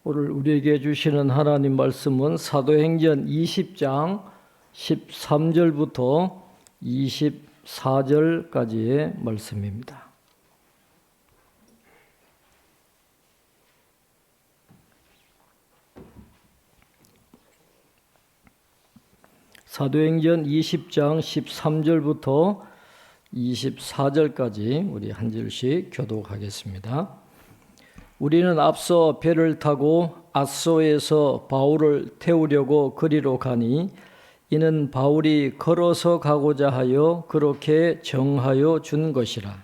오늘 우리에게 주시는 하나님 말씀은 사도행전 20장 13절부터 24절까지의 말씀입니다. 사도행전 20장 13절부터 24절까지 우리 한 절씩 교독하겠습니다. 우리는 앞서 배를 타고 앗소에서 바울을 태우려고 그리로 가니 이는 바울이 걸어서 가고자 하여 그렇게 정하여 준 것이라.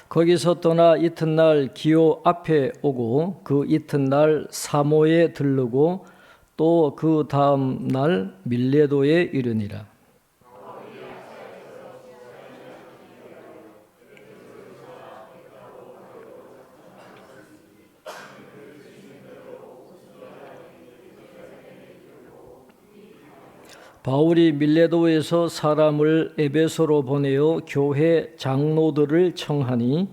거기서 떠나 이튿날 기오 앞에 오고 그 이튿날 사모에 들르고 또 그 다음 날 밀레도에 이르니라. 바울이 밀레도에서 사람을 에베소로 보내어 교회 장로들을 청하니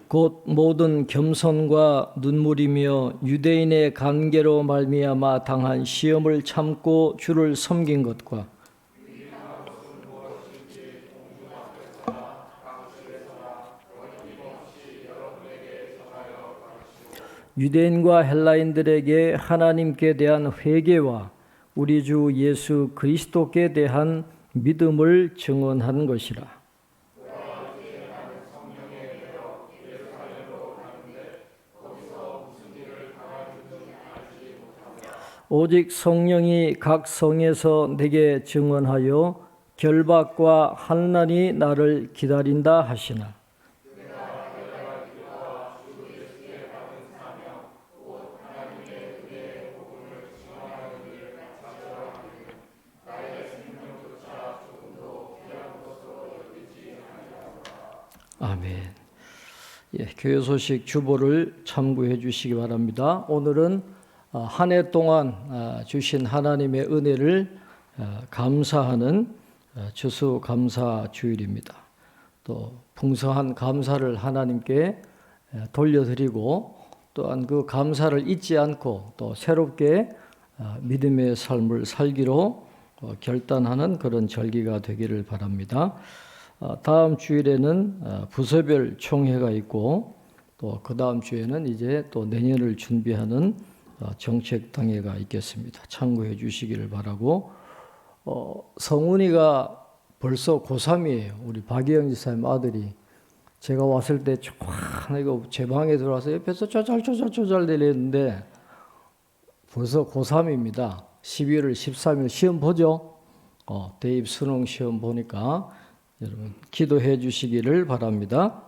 곧 모든 겸손과 눈물이며 유대인의 관계로 말미암아 당한 시험을 참고 주를 섬긴 것과 유대인과 헬라인들에게 하나님께 대한 회개와 우리 주 예수 그리스도께 대한 믿음을 증언한 것이라. 오직 성령이 각 성에서 내게 증언하여 결박과 환난이 나를 기다린다 하시나. 아멘. 교회 소식 주보를 참고해 주시기 바랍니다. 오늘은 한 해 동안 주신 하나님의 은혜를 감사하는 추수감사 주일입니다. 또 풍성한 감사를 하나님께 돌려드리고 또한 그 감사를 잊지 않고 또 새롭게 믿음의 삶을 살기로 결단하는 그런 절기가 되기를 바랍니다. 다음 주일에는 부서별 총회가 있고 또 그 다음 주에는 이제 또 내년을 준비하는 정책당회가 있겠습니다. 참고해 주시기를 바라고 성훈이가 벌써 고3이에요. 우리 박희영 지사님 아들이 제가 왔을 때 이거 제 방에 들어와서 옆에서 쪼잘쪼잘 내리는데 벌써 고3입니다. 11월 13일 시험 보죠. 대입 수능 시험 보니까 여러분 기도해 주시기를 바랍니다.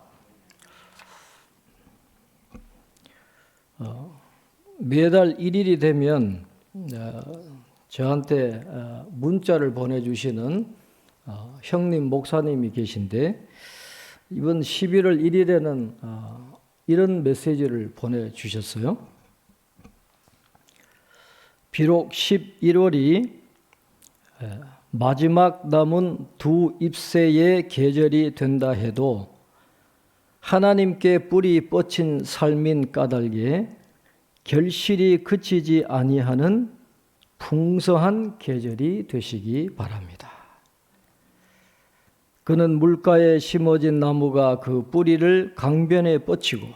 매달 1일이 되면 저한테 문자를 보내주시는 형님 목사님이 계신데 이번 11월 1일에는 이런 메시지를 보내주셨어요. 비록 11월이 마지막 남은 두 잎새의 계절이 된다 해도 하나님께 뿌리 뻗친 삶인 까닭에 결실이 그치지 아니하는 풍성한 계절이 되시기 바랍니다. 그는 물가에 심어진 나무가 그 뿌리를 강변에 뻗치고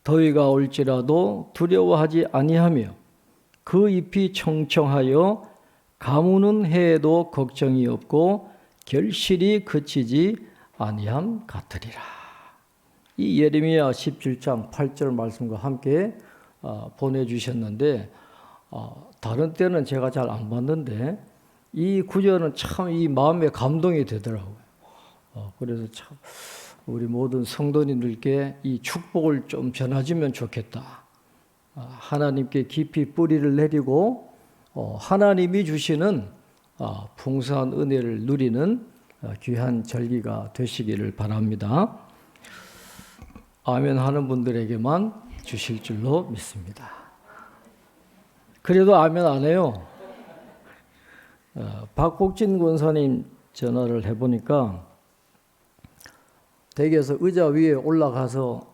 더위가 올지라도 두려워하지 아니하며 그 잎이 청청하여 가무는 해에도 걱정이 없고 결실이 그치지 아니함 같으리라. 이 예레미야 17장 8절 말씀과 함께 보내주셨는데 다른 때는 제가 잘 안 봤는데 이 구절은 참 이 마음에 감동이 되더라고요. 그래서 참 우리 모든 성도님들께 이 축복을 좀 전해주면 좋겠다. 하나님께 깊이 뿌리를 내리고 하나님이 주시는 풍성한 은혜를 누리는 귀한 절기가 되시기를 바랍니다. 아멘 하는 분들에게만 주실 줄로 믿습니다. 그래도 아멘 안 해요. 박복진 권사님 전화를 해보니까 댁에서 의자 위에 올라가서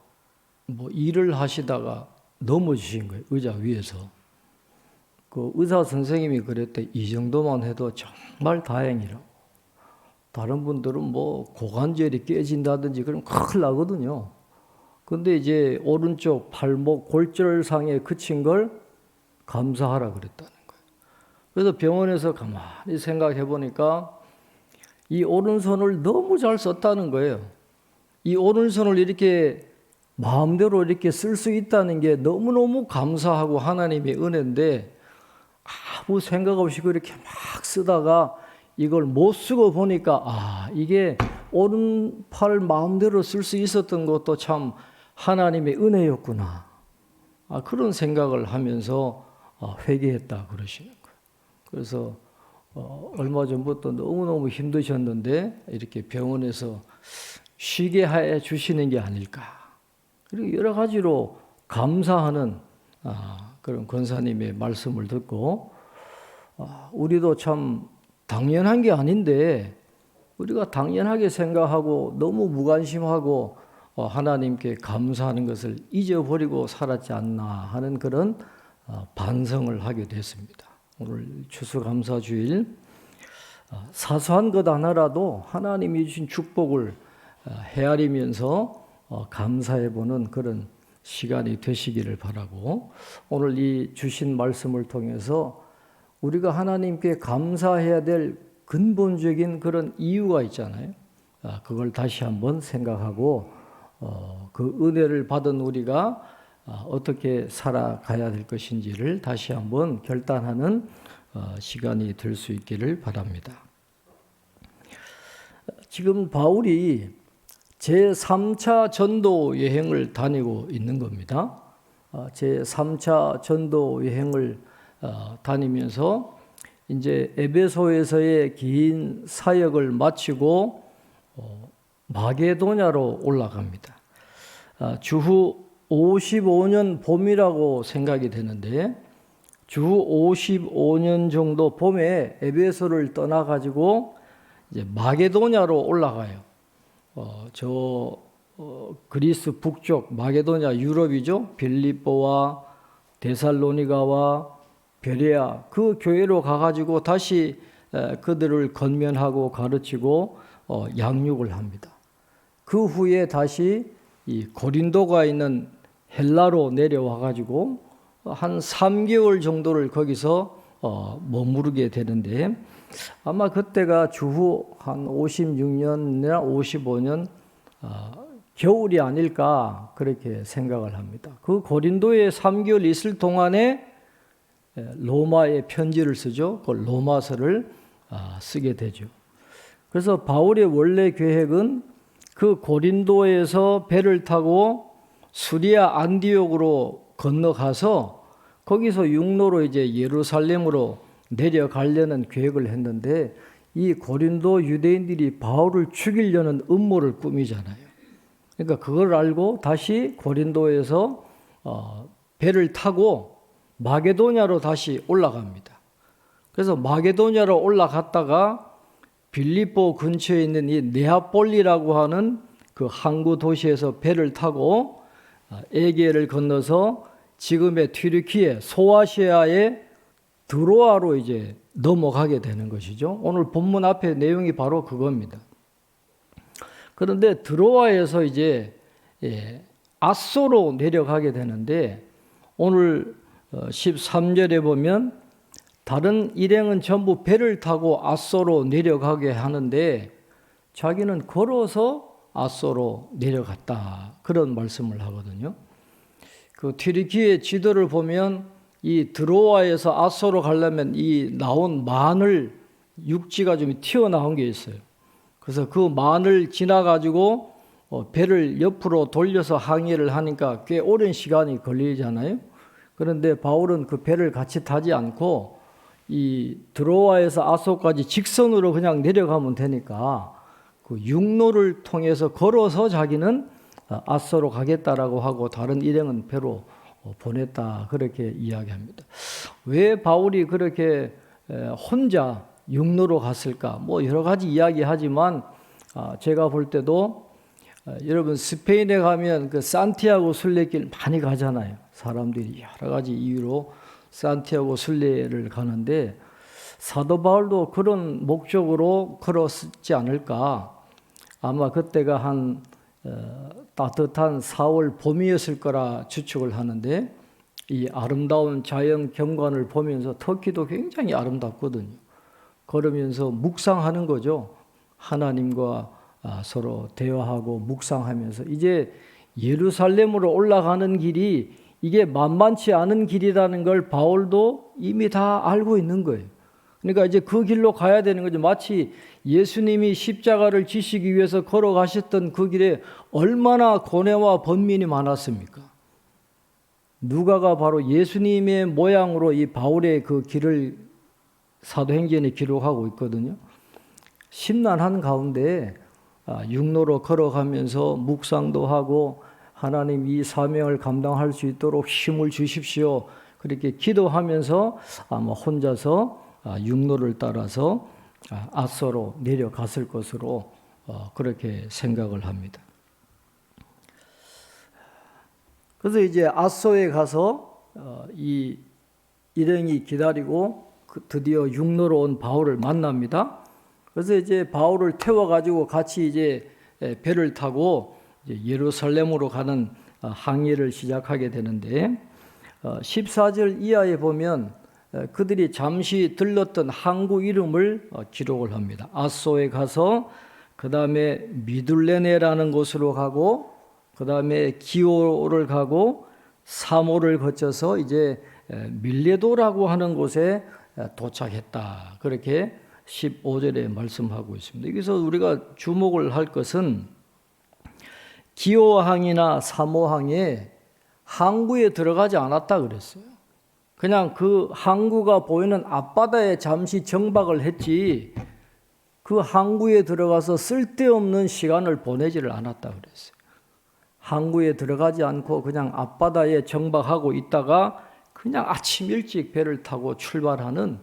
뭐 일을 하시다가 넘어지신 거예요. 의자 위에서. 그 의사 선생님이 그랬대. 이 정도만 해도 정말 다행이라고. 다른 분들은 뭐 고관절이 깨진다든지 그러면 큰일 나거든요. 근데 이제 오른쪽 팔목 골절상에 그친 걸 감사하라 그랬다는 거예요. 그래서 병원에서 가만히 생각해 보니까 이 오른손을 너무 잘 썼다는 거예요. 이 오른손을 이렇게 마음대로 이렇게 쓸 수 있다는 게 너무너무 감사하고 하나님의 은혜인데 아무 생각 없이 그렇게 막 쓰다가 이걸 못 쓰고 보니까 이게 오른팔 마음대로 쓸 수 있었던 것도 참 하나님의 은혜였구나. 그런 생각을 하면서 회개했다 그러시는 거예요. 그래서 얼마 전부터 너무너무 힘드셨는데 이렇게 병원에서 쉬게 해 주시는 게 아닐까. 그리고 여러 가지로 감사하는 그런 권사님의 말씀을 듣고 우리도 참 당연한 게 아닌데 우리가 당연하게 생각하고 너무 무관심하고 하나님께 감사하는 것을 잊어버리고 살았지 않나 하는 그런 반성을 하게 됐습니다. 오늘 추수감사주일 사소한 것 하나라도 하나님이 주신 축복을 헤아리면서 감사해보는 그런 시간이 되시기를 바라고 오늘 이 주신 말씀을 통해서 우리가 하나님께 감사해야 될 근본적인 그런 이유가 있잖아요. 그걸 다시 한번 생각하고 그 은혜를 받은 우리가 어떻게 살아가야 될 것인지를 다시 한번 결단하는 시간이 될 수 있기를 바랍니다. 지금 바울이 제3차 전도 여행을 다니고 있는 겁니다. 제3차 전도 여행을 다니면서 이제 에베소에서의 긴 사역을 마치고 마게도냐로 올라갑니다. 주후 55년 봄이라고 생각이 되는데 주후 55년 정도 봄에 에베소를 떠나가지고 이제 마게도냐로 올라가요. 그리스 북쪽 마게도냐 유럽이죠. 빌립보와 데살로니가와 베레아 그 교회로 가가지고 다시 그들을 건면하고 가르치고 양육을 합니다. 그 후에 다시 이 고린도가 있는 헬라로 내려와가지고 한 3개월 정도를 거기서 머무르게 되는데 아마 그때가 주후 한 56년이나 55년 겨울이 아닐까 그렇게 생각을 합니다. 그 고린도에 3개월 있을 동안에 로마에 편지를 쓰죠. 그 로마서를 쓰게 되죠. 그래서 바울의 원래 계획은 그 고린도에서 배를 타고 수리아 안디옥으로 건너가서 거기서 육로로 이제 예루살렘으로 내려가려는 계획을 했는데 이 고린도 유대인들이 바울을 죽이려는 음모를 꾸미잖아요. 그러니까 그걸 알고 다시 고린도에서 배를 타고 마게도냐로 다시 올라갑니다. 그래서 마게도냐로 올라갔다가 빌립보 근처에 있는 이 네아폴리라고 하는 그 항구 도시에서 배를 타고 에게를 건너서 지금의 튀르키예 소아시아의 드로아로 이제 넘어가게 되는 것이죠. 오늘 본문 앞에 내용이 바로 그겁니다. 그런데 드로아에서 이제 아소로 내려가게 되는데 오늘 13절에 보면 다른 일행은 전부 배를 타고 아소로 내려가게 하는데 자기는 걸어서 아소로 내려갔다. 그런 말씀을 하거든요. 그 튀르키예 지도를 보면 이 드로아에서 아소로 가려면 이 나온 만을 육지가 좀 튀어나온 게 있어요. 그래서 그 만을 지나가지고 배를 옆으로 돌려서 항해를 하니까 꽤 오랜 시간이 걸리잖아요. 그런데 바울은 그 배를 같이 타지 않고 이 드로아에서 아소까지 직선으로 그냥 내려가면 되니까 그 육로를 통해서 걸어서 자기는 앗소로 가겠다라고 하고 다른 일행은 배로 보냈다, 그렇게 이야기합니다. 왜 바울이 그렇게 혼자 육로로 갔을까? 뭐 여러 가지 이야기하지만 제가 볼 때도 여러분 스페인에 가면 그 산티아고 순례길 많이 가잖아요. 사람들이 여러 가지 이유로 산티아고 순례를 가는데 사도 바울도 그런 목적으로 걸었지 않을까? 아마 그때가 한 따뜻한 4월 봄이었을 거라 추측을 하는데 이 아름다운 자연 경관을 보면서 터키도 굉장히 아름답거든요. 걸으면서 묵상하는 거죠. 하나님과 서로 대화하고 묵상하면서 이제 예루살렘으로 올라가는 길이 이게 만만치 않은 길이라는 걸 바울도 이미 다 알고 있는 거예요. 그러니까 이제 그 길로 가야 되는 거죠. 마치 예수님이 십자가를 지시기 위해서 걸어가셨던 그 길에 얼마나 고뇌와 번민이 많았습니까? 누가가 바로 예수님의 모양으로 이 바울의 그 길을 사도행전에 기록하고 있거든요. 심란한 가운데 육로로 걸어가면서 묵상도 하고 하나님 이 사명을 감당할 수 있도록 힘을 주십시오. 그렇게 기도하면서 아마 혼자서 육로를 따라서 앗소로 내려갔을 것으로 그렇게 생각을 합니다. 그래서 이제 앗소에 가서 이 일행이 기다리고 드디어 육로로 온 바울을 만납니다. 그래서 이제 바울을 태워가지고 같이 이제 배를 타고 이제 예루살렘으로 가는 항해를 시작하게 되는데 14절 이하에 보면 그들이 잠시 들렀던 항구 이름을 기록을 합니다. 앗소에 가서 그 다음에 미둘레네라는 곳으로 가고 그 다음에 기오를 가고 사모를 거쳐서 이제 밀레도라고 하는 곳에 도착했다. 그렇게 15절에 말씀하고 있습니다. 여기서 우리가 주목을 할 것은 기오항이나 사모항에 항구에 들어가지 않았다 그랬어요. 그냥 그 항구가 보이는 앞바다에 잠시 정박을 했지 그 항구에 들어가서 쓸데없는 시간을 보내지를 않았다 그랬어요. 항구에 들어가지 않고 그냥 앞바다에 정박하고 있다가 그냥 아침 일찍 배를 타고 출발하는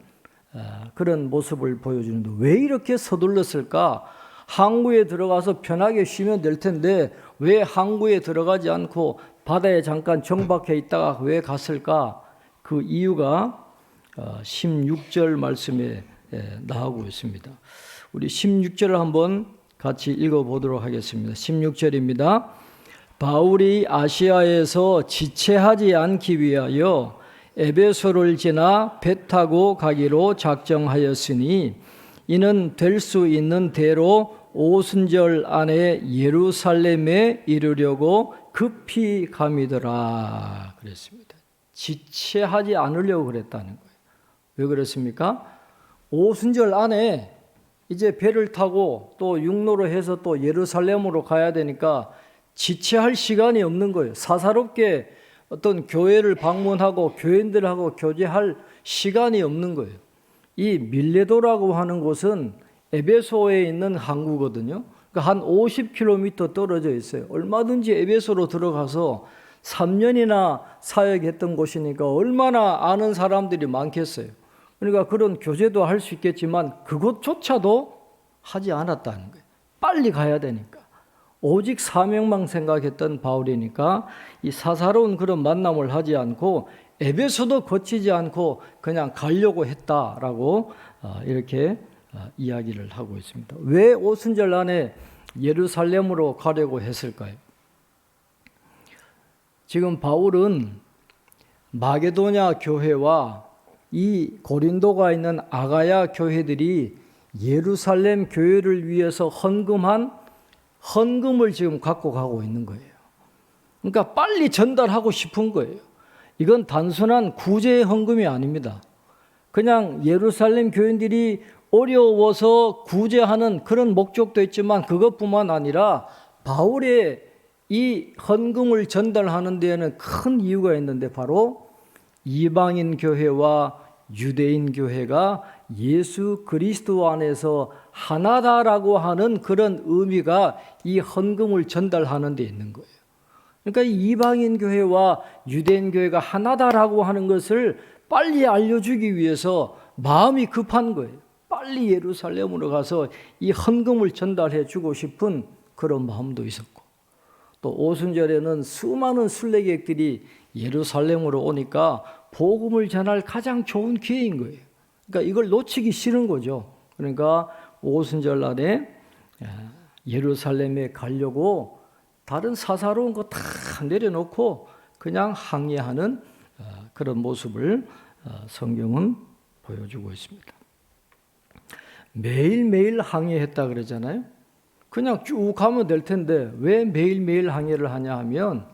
그런 모습을 보여주는데 왜 이렇게 서둘렀을까? 항구에 들어가서 편하게 쉬면 될 텐데 왜 항구에 들어가지 않고 바다에 잠깐 정박해 있다가 왜 갔을까? 그 이유가 16절 말씀에 나오고 있습니다. 우리 16절을 한번 같이 읽어보도록 하겠습니다. 16절입니다. 바울이 아시아에서 지체하지 않기 위하여 에베소를 지나 배 타고 가기로 작정하였으니 이는 될 수 있는 대로 오순절 안에 예루살렘에 이르려고 급히 감이더라 그랬습니다. 지체하지 않으려고 그랬다는 거예요. 왜 그랬습니까? 오순절 안에 이제 배를 타고 또 육로로 해서 또 예루살렘으로 가야 되니까 지체할 시간이 없는 거예요. 사사롭게 어떤 교회를 방문하고 교인들하고 교제할 시간이 없는 거예요. 이 밀레도라고 하는 곳은 에베소에 있는 항구거든요. 그러니까 한 50km 떨어져 있어요. 얼마든지 에베소로 들어가서 3년이나 사역했던 곳이니까 얼마나 아는 사람들이 많겠어요. 그러니까 그런 교제도 할 수 있겠지만 그것조차도 하지 않았다는 거예요. 빨리 가야 되니까. 오직 사명만 생각했던 바울이니까 이 사사로운 그런 만남을 하지 않고 에베소도 거치지 않고 그냥 가려고 했다라고 이렇게 이야기를 하고 있습니다. 왜 오순절 안에 예루살렘으로 가려고 했을까요? 지금 바울은 마게도냐 교회와 이 고린도가 있는 아가야 교회들이 예루살렘 교회를 위해서 헌금을 지금 갖고 가고 있는 거예요. 그러니까 빨리 전달하고 싶은 거예요. 이건 단순한 구제의 헌금이 아닙니다. 그냥 예루살렘 교인들이 어려워서 구제하는 그런 목적도 있지만 그것뿐만 아니라 바울의 이 헌금을 전달하는 데에는 큰 이유가 있는데 바로 이방인 교회와 유대인 교회가 예수 그리스도 안에서 하나다라고 하는 그런 의미가 이 헌금을 전달하는 데 있는 거예요. 그러니까 이방인 교회와 유대인 교회가 하나다라고 하는 것을 빨리 알려주기 위해서 마음이 급한 거예요. 빨리 예루살렘으로 가서 이 헌금을 전달해 주고 싶은 그런 마음도 있었고, 또 오순절에는 수많은 순례객들이 예루살렘으로 오니까 복음을 전할 가장 좋은 기회인 거예요. 그러니까 이걸 놓치기 싫은 거죠. 그러니까 오순절 날에 예루살렘에 가려고 다른 사사로운 거 다 내려놓고 그냥 항해하는 그런 모습을 성경은 보여주고 있습니다. 매일매일 항해했다 그러잖아요. 그냥 쭉 가면 될 텐데 왜 매일매일 항해를 하냐 하면,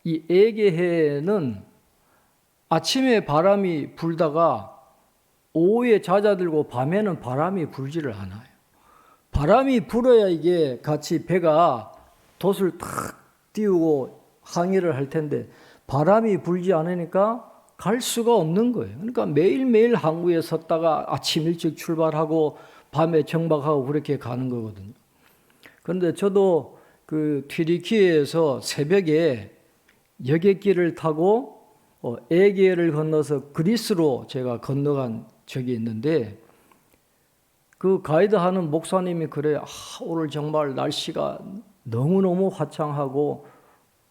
이 에게해는 아침에 바람이 불다가 오후에 잦아들고 밤에는 바람이 불지를 않아요. 바람이 불어야 이게 같이 배가 돛을 탁 띄우고 항해를 할 텐데 바람이 불지 않으니까 갈 수가 없는 거예요. 그러니까 매일매일 항구에 섰다가 아침 일찍 출발하고 밤에 정박하고 그렇게 가는 거거든요. 그런데 저도 그 튀르키예에서 새벽에 여객기를 타고 에게해를 건너서 그리스로 제가 건너간 적이 있는데, 그 가이드하는 목사님이 그래요. 오늘 정말 날씨가 너무너무 화창하고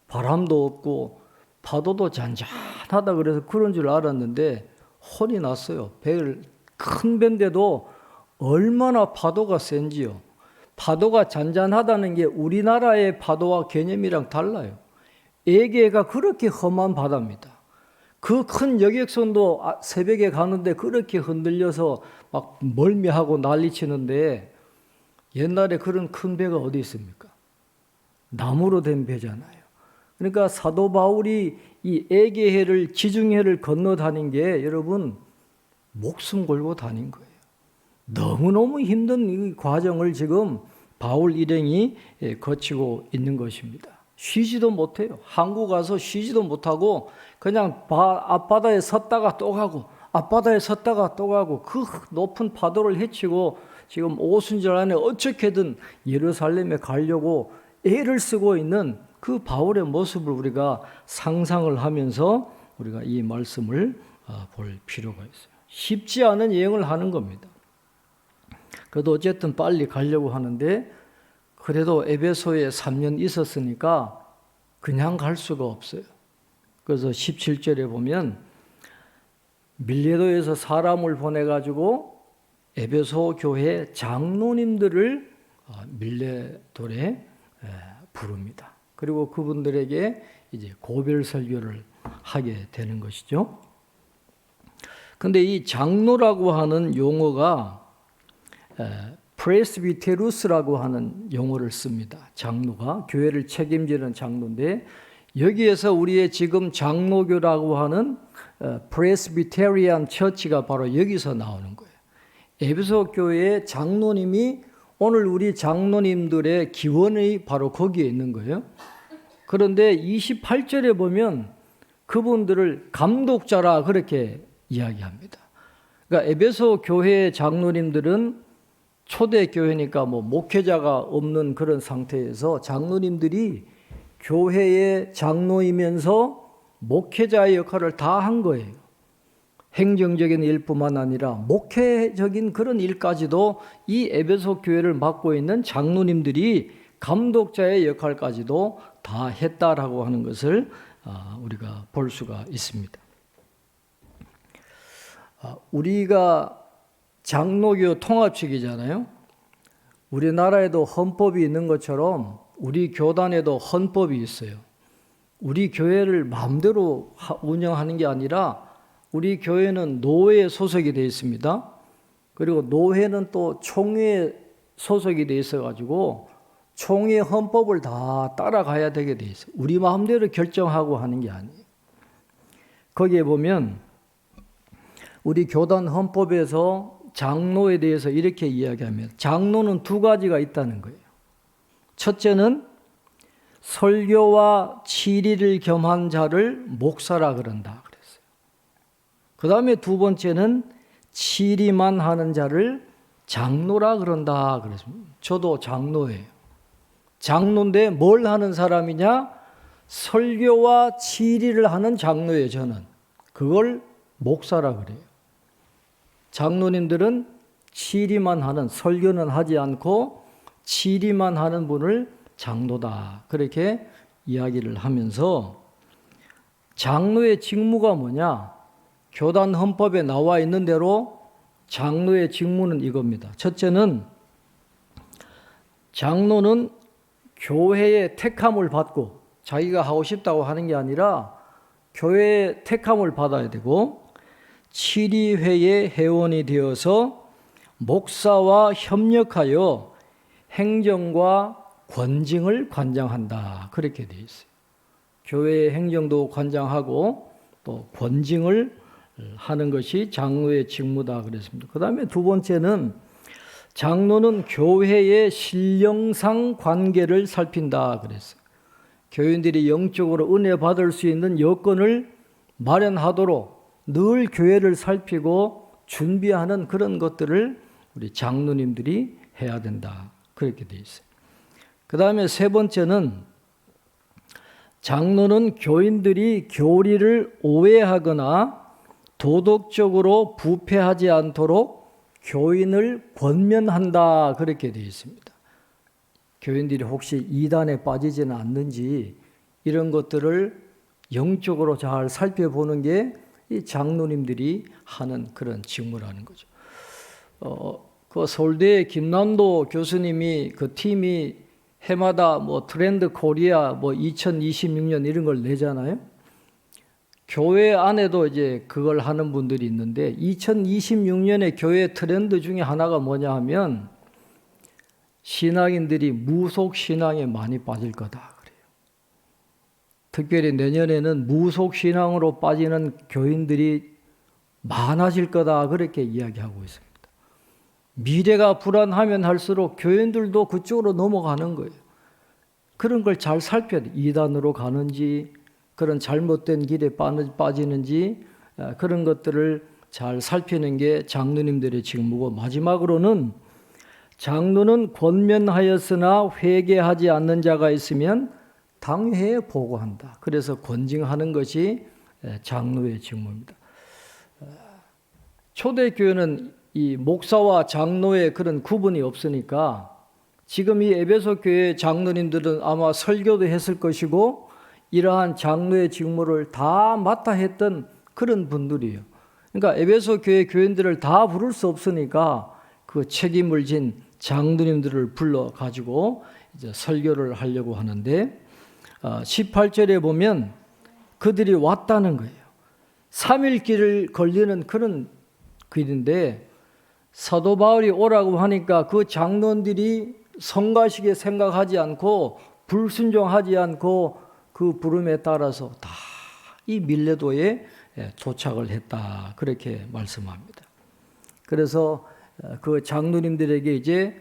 바람도 없고 파도도 잔잔하다 그래서 그런 줄 알았는데 혼이 났어요. 배를 큰 배인데도 얼마나 파도가 센지요. 파도가 잔잔하다는 게 우리나라의 파도와 개념이랑 달라요. 에게해가 그렇게 험한 바다입니다. 그 큰 여객선도 새벽에 가는데 그렇게 흔들려서 막 멀미하고 난리치는데, 옛날에 그런 큰 배가 어디 있습니까? 나무로 된 배잖아요. 그러니까 사도 바울이 이 에게해를, 지중해를 건너 다닌 게 여러분 목숨 걸고 다닌 거예요. 너무너무 힘든 이 과정을 지금 바울 일행이 거치고 있는 것입니다. 쉬지도 못해요. 항구 가서 쉬지도 못하고 그냥 앞바다에 섰다가 또 가고 앞바다에 섰다가 또 가고 그 높은 파도를 헤치고 지금 오순절 안에 어떻게든 예루살렘에 가려고 애를 쓰고 있는 그 바울의 모습을 우리가 상상을 하면서 우리가 이 말씀을 볼 필요가 있어요. 쉽지 않은 여행을 하는 겁니다. 그래도 어쨌든 빨리 가려고 하는데, 그래도 에베소에 3년 있었으니까 그냥 갈 수가 없어요. 그래서 17절에 보면 밀레도에서 사람을 보내가지고 에베소 교회 장로님들을 밀레도에 부릅니다. 그리고 그분들에게 이제 고별 설교를 하게 되는 것이죠. 근데 이 장로라고 하는 용어가 프레스비테루스라고 하는 용어를 씁니다. 장로가 교회를 책임지는 장로인데, 여기에서 우리의 지금 장로교라고 하는 프레스비테리안 처치가 바로 여기서 나오는 거예요. 에베소 교회의 장로님이 오늘 우리 장로님들의 기원이 바로 거기에 있는 거예요. 그런데 28절에 보면 그분들을 감독자라 그렇게 이야기합니다. 그러니까 에베소 교회의 장로님들은 초대 교회니까 목회자가 없는 그런 상태에서 장로님들이 교회의 장로이면서 목회자의 역할을 다 한 거예요. 행정적인 일뿐만 아니라 목회적인 그런 일까지도 이 에베소 교회를 맡고 있는 장로님들이 감독자의 역할까지도 다 했다라고 하는 것을 우리가 볼 수가 있습니다. 우리가 장로교 통합측이잖아요. 우리나라에도 헌법이 있는 것처럼 우리 교단에도 헌법이 있어요. 우리 교회를 마음대로 운영하는 게 아니라 우리 교회는 노회에 소속이 되어 있습니다. 그리고 노회는 또 총회에 소속이 되어 있어가지고 총회 헌법을 다 따라가야 되게 되어 있어요. 우리 마음대로 결정하고 하는 게 아니에요. 거기에 보면 우리 교단 헌법에서 장로에 대해서 이렇게 이야기하면 장로는 두 가지가 있다는 거예요. 첫째는 설교와 치리를 겸한 자를 목사라 그런다 그랬어요. 그 다음에 두 번째는 치리만 하는 자를 장로라 그런다 그랬습니다. 저도 장로예요. 장로인데 뭘 하는 사람이냐? 설교와 치리를 하는 장로예요, 저는. 그걸 목사라 그래요. 장로님들은 치리만 하는, 설교는 하지 않고 치리만 하는 분을 장로다. 그렇게 이야기를 하면서 장로의 직무가 뭐냐? 교단 헌법에 나와 있는 대로 장로의 직무는 이겁니다. 첫째는 장로는 교회의 택함을 받고 자기가 하고 싶다고 하는 게 아니라 교회의 택함을 받아야 되고 치리회의 회원이 되어서 목사와 협력하여 행정과 권징을 관장한다. 그렇게 되어 있어요. 교회의 행정도 관장하고 또 권징을 하는 것이 장로의 직무다 그랬습니다. 그 다음에 두 번째는 장로는 교회의 신령상 관계를 살핀다 그랬어요. 교인들이 영적으로 은혜 받을 수 있는 여건을 마련하도록 늘 교회를 살피고 준비하는 그런 것들을 우리 장로님들이 해야 된다. 그렇게 되어 있어요. 그 다음에 세 번째는 장로는 교인들이 교리를 오해하거나 도덕적으로 부패하지 않도록 교인을 권면한다. 그렇게 되어 있습니다. 교인들이 혹시 이단에 빠지지는 않는지 이런 것들을 영적으로 잘 살펴보는 게 이 장로님들이 하는 그런 직무라는 거죠. 그 서울대 김남도 교수님이 그 팀이 해마다 뭐 트렌드 코리아 뭐 2026년 이런 걸 내잖아요. 교회 안에도 이제 그걸 하는 분들이 있는데 2026년의 교회 트렌드 중에 하나가 뭐냐 하면 신앙인들이 무속 신앙에 많이 빠질 거다 그래요. 특별히 내년에는 무속 신앙으로 빠지는 교인들이 많아질 거다 그렇게 이야기하고 있습니다. 미래가 불안하면 할수록 교인들도 그쪽으로 넘어가는 거예요. 그런 걸 잘 살펴야 돼요. 이단으로 가는지 그런 잘못된 길에 빠지는지 그런 것들을 잘 살피는 게 장로님들의 직무고 마지막으로는 장로는 권면하였으나 회개하지 않는 자가 있으면 당회에 보고한다. 그래서 권징하는 것이 장로의 직무입니다. 초대교회는 이 목사와 장로의 그런 구분이 없으니까 지금 이 에베소 교회 장로님들은 아마 설교도 했을 것이고 이러한 장로의 직무를 다 맡아 했던 그런 분들이에요. 그러니까 에베소 교회 교인들을 다 부를 수 없으니까 그 책임을 진 장로님들을 불러 가지고 이제 설교를 하려고 하는데 18절에 보면 그들이 왔다는 거예요. 3일 길을 걸리는 그런 길인데 사도 바울이 오라고 하니까 그 장로들이 성가시게 생각하지 않고 불순종하지 않고 그 부름에 따라서 다 이 밀레도에 도착을 했다. 그렇게 말씀합니다. 그래서 그 장로님들에게 이제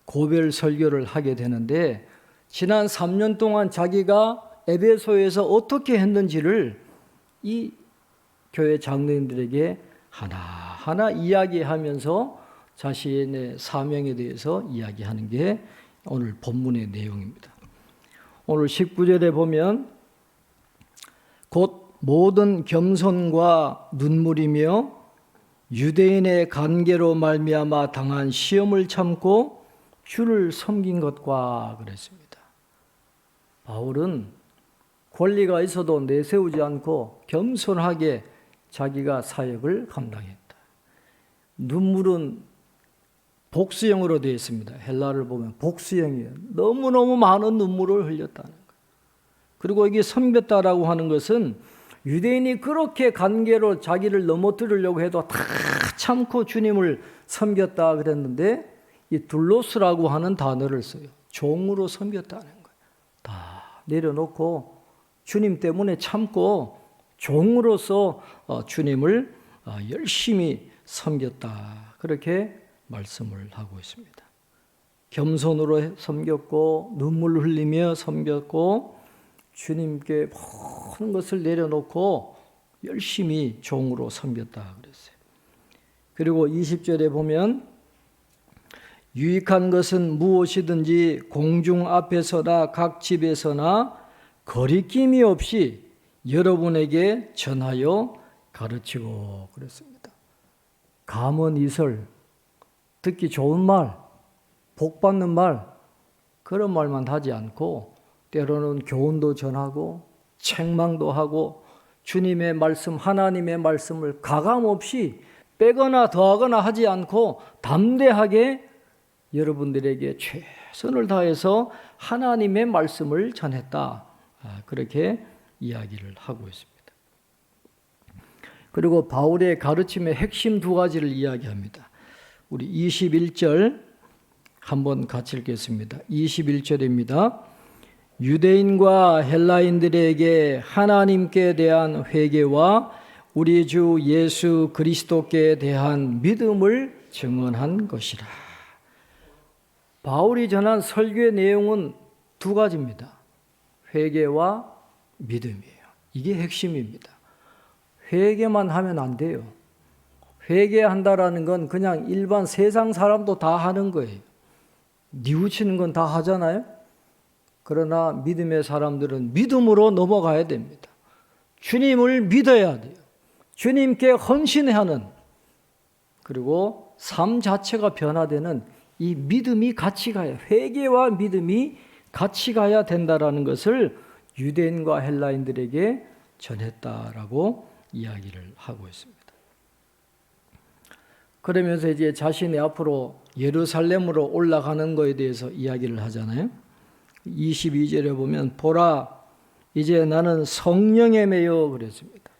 고별 설교를 하게 되는데 지난 3년 동안 자기가 에베소에서 어떻게 했는지를 이 교회 장로님들에게 하나하나 이야기하면서 자신의 사명에 대해서 이야기하는 게 오늘 본문의 내용입니다. 오늘 19절에 보면 곧 모든 겸손과 눈물이며 유대인의 관계로 말미암아 당한 시험을 참고 주를 섬긴 것과 그랬습니다. 바울은 권리가 있어도 내세우지 않고 겸손하게 자기가 사역을 감당했다. 눈물은 복수형으로 되어 있습니다. 헬라를 보면 복수형이에요. 너무너무 많은 눈물을 흘렸다는 거예요. 그리고 이게 섬겼다라고 하는 것은 유대인이 그렇게 관계로 자기를 넘어뜨리려고 해도 다 참고 주님을 섬겼다 그랬는데 이 둘로스라고 하는 단어를 써요. 종으로 섬겼다는 거예요. 다 내려놓고 주님 때문에 참고 종으로서 주님을 열심히 섬겼다. 그렇게 말씀을 하고 있습니다. 겸손으로 섬겼고 눈물 흘리며 섬겼고 주님께 모든 것을 내려놓고 열심히 종으로 섬겼다 그랬어요. 그리고 20절에 보면 유익한 것은 무엇이든지 공중 앞에서나 각 집에서나 거리낌이 없이 여러분에게 전하여 가르치고 그랬습니다. 감언이설, 듣기 좋은 말, 복받는 말, 그런 말만 하지 않고 때로는 교훈도 전하고 책망도 하고 주님의 말씀, 하나님의 말씀을 가감없이 빼거나 더하거나 하지 않고 담대하게 여러분들에게 최선을 다해서 하나님의 말씀을 전했다. 그렇게 이야기를 하고 있습니다. 그리고 바울의 가르침의 핵심 두 가지를 이야기합니다. 우리 21절 한번 같이 읽겠습니다. 21절입니다. 유대인과 헬라인들에게 하나님께 대한 회개와 우리 주 예수 그리스도께 대한 믿음을 증언한 것이라. 바울이 전한 설교의 내용은 두 가지입니다. 회개와 믿음이에요. 이게 핵심입니다. 회개만 하면 안 돼요. 회개한다라는 건 그냥 일반 세상 사람도 다 하는 거예요. 뉘우치는 건 다 하잖아요. 그러나 믿음의 사람들은 믿음으로 넘어가야 됩니다. 주님을 믿어야 돼요. 주님께 헌신하는, 그리고 삶 자체가 변화되는 이 믿음이 같이 가야, 회개와 믿음이 같이 가야 된다라는 것을 유대인과 헬라인들에게 전했다라고 이야기를 하고 있습니다. 그러면서 이제 자신의 앞으로 예루살렘으로 올라가는 것에 대해서 이야기를 하잖아요. 22절에 보면 보라 이제 나는 성령에 매여 그랬습니다.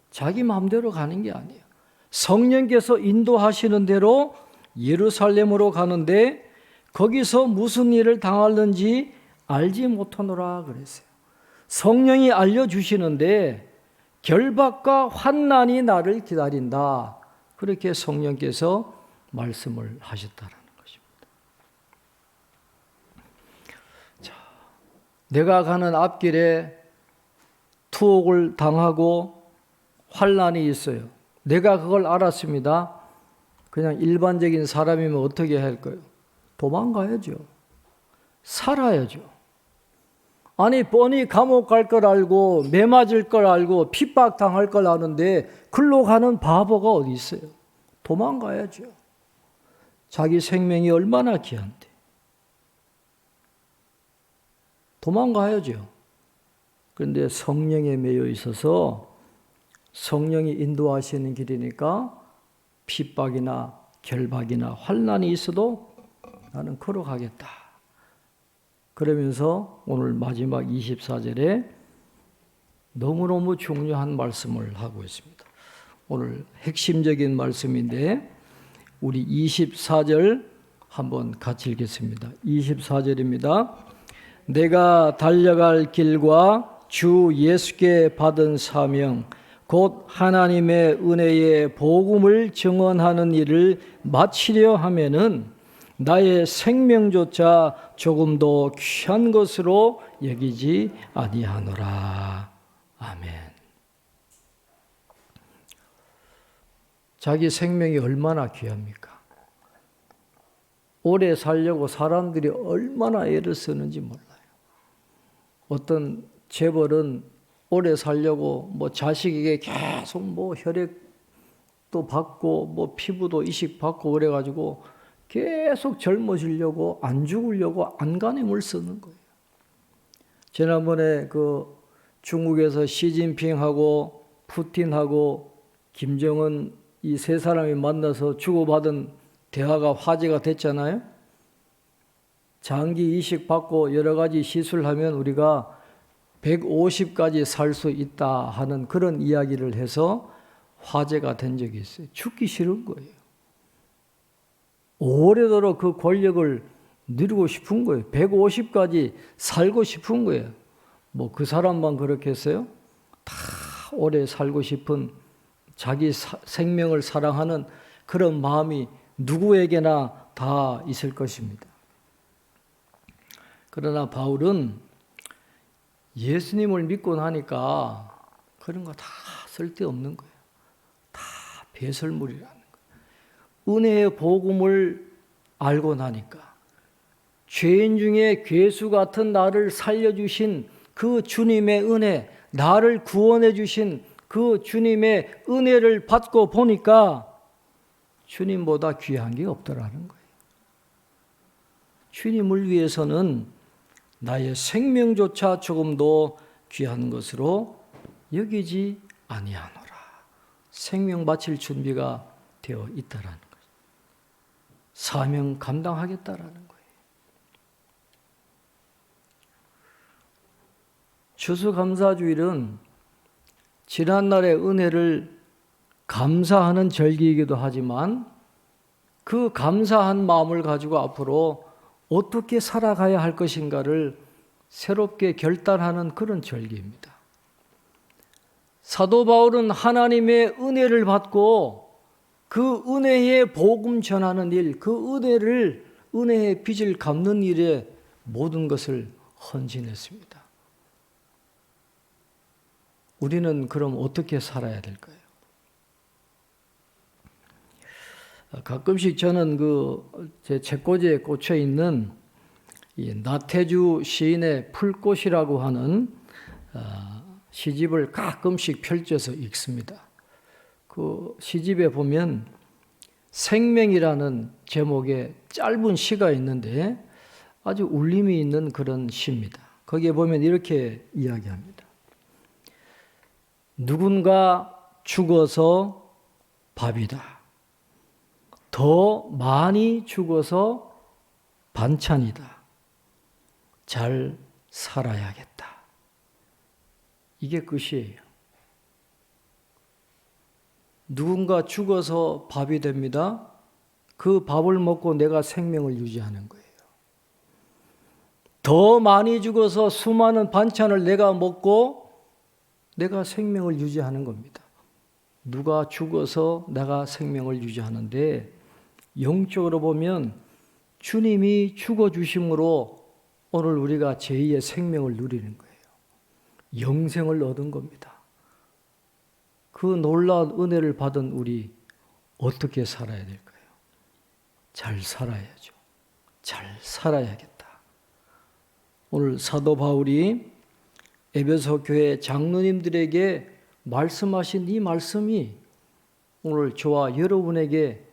자기 마음대로 가는 게 아니에요. 성령께서 인도하시는 대로 예루살렘으로 가는데 거기서 무슨 일을 당하는지 알지 못하노라 그랬어요. 성령이 알려주시는데 결박과 환난이 나를 기다린다. 그렇게 성령께서 말씀을 하셨다는 것입니다. 자, 내가 가는 앞길에 투옥을 당하고 환난이 있어요. 내가 그걸 알았습니다. 그냥 일반적인 사람이면 어떻게 할까요? 도망가야죠. 살아야죠. 아니 뻔히 감옥 갈 걸 알고 매 맞을 걸 알고 핍박당할 걸 아는데 글로 가는 바보가 어디 있어요? 도망가야죠. 자기 생명이 얼마나 귀한데. 도망가야죠. 그런데 성령에 매여 있어서 성령이 인도하시는 길이니까 핍박이나 결박이나 환난이 있어도 나는 걸어가겠다. 그러면서 오늘 마지막 24절에 너무너무 중요한 말씀을 하고 있습니다. 오늘 핵심적인 말씀인데 우리 24절 한번 같이 읽겠습니다. 24절입니다. 내가 달려갈 길과 주 예수께 받은 사명 곧 하나님의 은혜의 복음을 증언하는 일을 마치려 하면은 나의 생명조차 조금도 귀한 것으로 여기지 아니하노라. 아멘. 자기 생명이 얼마나 귀합니까? 오래 살려고 사람들이 얼마나 애를 쓰는지 몰라요. 어떤 재벌은 오래 살려고 자식에게 계속 혈액도 받고 피부도 이식 받고 그래가지고 계속 젊어지려고 안 죽으려고 안간힘을 쓰는 거예요. 지난번에 중국에서 시진핑하고 푸틴하고 김정은 이 세 사람이 만나서 주고받은 대화가 화제가 됐잖아요. 장기 이식 받고 여러 가지 시술하면 우리가 150까지 살 수 있다 하는 그런 이야기를 해서 화제가 된 적이 있어요. 죽기 싫은 거예요. 오래도록 그 권력을 누리고 싶은 거예요. 150까지 살고 싶은 거예요. 그 사람만 그렇게 했어요? 다 오래 살고 싶은 자기 생명을 사랑하는 그런 마음이 누구에게나 다 있을 것입니다. 그러나 바울은 예수님을 믿고 나니까 그런 거 다 쓸데없는 거예요. 다 배설물이라는 거예요. 은혜의 복음을 알고 나니까 죄인 중에 괴수 같은 나를 살려주신 그 주님의 은혜, 나를 구원해 주신 그 주님의 은혜를 받고 보니까 주님보다 귀한 게 없더라는 거예요. 주님을 위해서는 나의 생명조차 조금도 귀한 것으로 여기지 아니하노라. 생명 바칠 준비가 되어 있다라는 거예요. 사명 감당하겠다라는 거예요. 추수감사주일은 지난날의 은혜를 감사하는 절기이기도 하지만 그 감사한 마음을 가지고 앞으로 어떻게 살아가야 할 것인가를 새롭게 결단하는 그런 절기입니다. 사도 바울은 하나님의 은혜를 받고 그 은혜의 복음 전하는 일, 그 은혜의 빚을 갚는 일에 모든 것을 헌신했습니다. 우리는 그럼 어떻게 살아야 될까요? 가끔씩 저는 제 책꽂이에 꽂혀 있는 이 나태주 시인의 풀꽃이라고 하는 시집을 가끔씩 펼쳐서 읽습니다. 그 시집에 보면 생명이라는 제목의 짧은 시가 있는데 아주 울림이 있는 그런 시입니다. 거기에 보면 이렇게 이야기합니다. 누군가 죽어서 밥이다. 더 많이 죽어서 반찬이다. 잘 살아야겠다. 이게 끝이에요. 누군가 죽어서 밥이 됩니다. 그 밥을 먹고 내가 생명을 유지하는 거예요. 더 많이 죽어서 수많은 반찬을 내가 먹고 내가 생명을 유지하는 겁니다. 누가 죽어서 내가 생명을 유지하는데 영적으로 보면 주님이 죽어주심으로 오늘 우리가 제2의 생명을 누리는 거예요. 영생을 얻은 겁니다. 그 놀라운 은혜를 받은 우리 어떻게 살아야 될까요? 잘 살아야죠. 잘 살아야겠다. 오늘 사도 바울이 에베소 교회 장로님들에게 말씀하신 이 말씀이 오늘 저와 여러분에게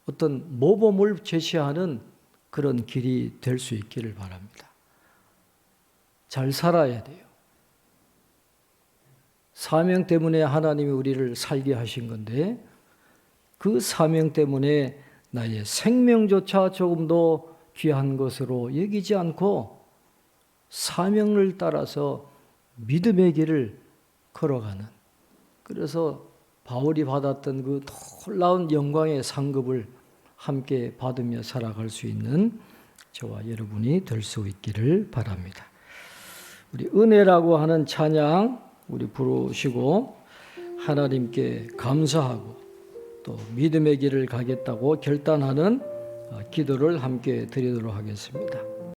어떤 모범을 제시하는 그런 길이 될 수 있기를 바랍니다. 잘 살아야 돼요. 사명 때문에 하나님이 우리를 살게 하신 건데 그 사명 때문에 나의 생명조차 조금도 귀한 것으로 여기지 않고 사명을 따라서 믿음의 길을 걸어가는, 그래서 바울이 받았던 그 놀라운 영광의 상급을 함께 받으며 살아갈 수 있는 저와 여러분이 될 수 있기를 바랍니다. 우리 은혜라고 하는 찬양 우리 부르시고 하나님께 감사하고 또 믿음의 길을 가겠다고 결단하는 기도를 함께 드리도록 하겠습니다.